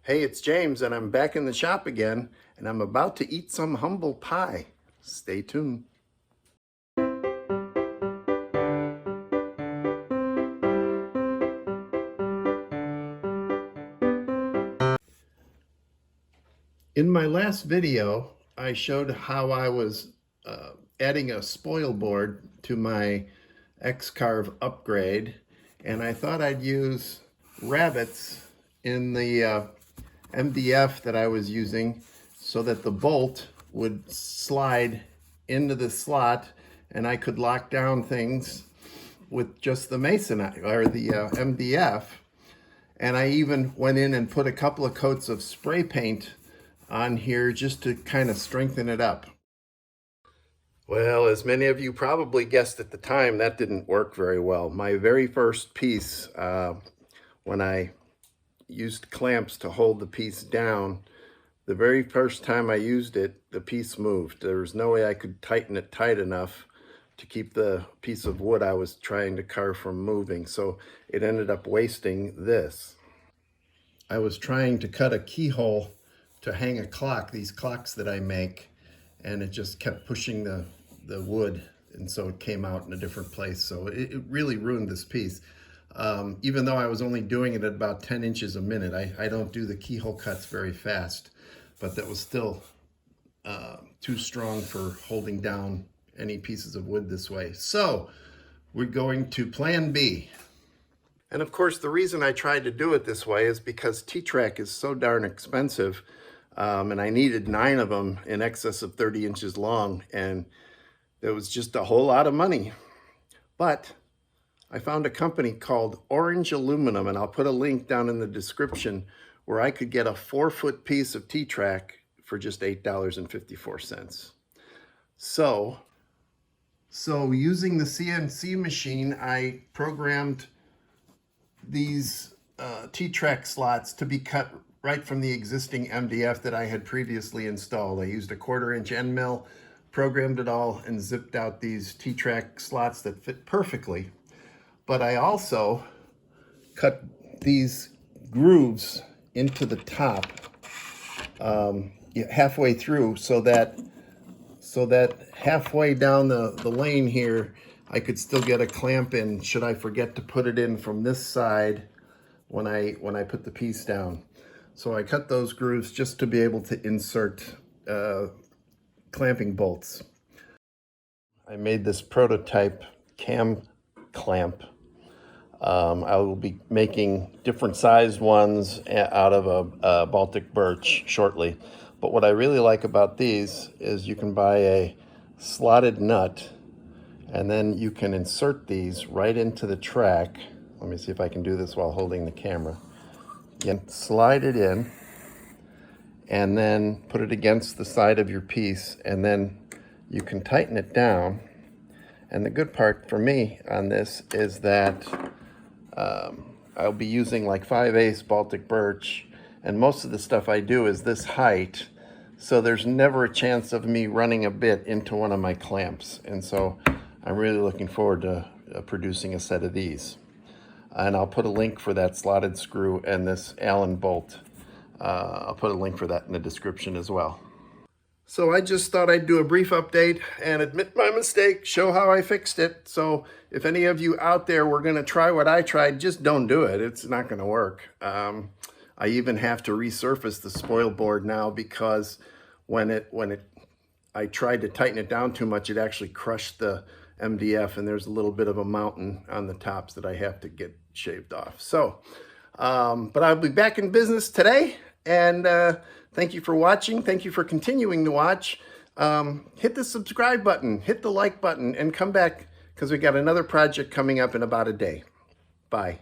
Hey, it's James, and I'm back in the shop again, and I'm about to eat some humble pie. Stay tuned. In my last video, I showed how I was adding a spoil board to my X-Carve upgrade, and I thought I'd use rabbets in the MDF that I was using so that the bolt would slide into the slot and I could lock down things with just the masonite or the MDF. And I even went in and put a couple of coats of spray paint on here just to kind of strengthen it up. Well, as many of you probably guessed at the time, that didn't work very well. My very first piece, when I used clamps to hold the piece down, the very first time I used it, the piece moved. There was no way I could tighten it tight enough to keep the piece of wood I was trying to carve from moving. So it ended up wasting this. I was trying to cut a keyhole to hang a clock, these clocks that I make, and it just kept pushing the wood, and so it came out in a different place. So it really ruined this piece. Even though I was only doing it at about 10 inches a minute. I don't do the keyhole cuts very fast, but that was still too strong for holding down any pieces of wood this way. So we're going to plan B. And of course, the reason I tried to do it this way is because T-Track is so darn expensive, and I needed 9 of them in excess of 30 inches long, and there was just a whole lot of money. But I found a company called Orange Aluminum, and I'll put a link down in the description, where I could get a 4-foot piece of T-Track for just $8.54. So using the CNC machine, I programmed these T-Track slots to be cut right from the existing MDF that I had previously installed. I used a 1/4-inch end mill, programmed it all, and zipped out these T-Track slots that fit perfectly. But I also cut these grooves into the top halfway through so that halfway down the lane here, I could still get a clamp in should I forget to put it in from this side when I put the piece down. So I cut those grooves just to be able to insert clamping bolts. I made this prototype cam clamp. I will be making different sized ones out of a Baltic birch shortly. But what I really like about these is you can buy a slotted nut, and then you can insert these right into the track. Let me see if I can do this while holding the camera. You can slide it in and then put it against the side of your piece, and then you can tighten it down. And the good part for me on this is that I'll be using like 5/8 Baltic birch, and most of the stuff I do is this height, so there's never a chance of me running a bit into one of my clamps. And so I'm really looking forward to producing a set of these. And I'll put a link for that slotted screw and this Allen bolt. I'll put a link for that in the description as well. So I just thought I'd do a brief update and admit my mistake, show how I fixed it. So if any of you out there were going to try what I tried, just don't do it. It's not going to work. I even have to resurface the spoil board now because when I tried to tighten it down too much, it actually crushed the MDF, and there's a little bit of a mountain on the tops that I have to get shaved off. So, but I'll be back in business today, and thank you for watching. Thank you for continuing to watch. Hit the subscribe button, hit the like button, and come back because we got another project coming up in about a day. Bye.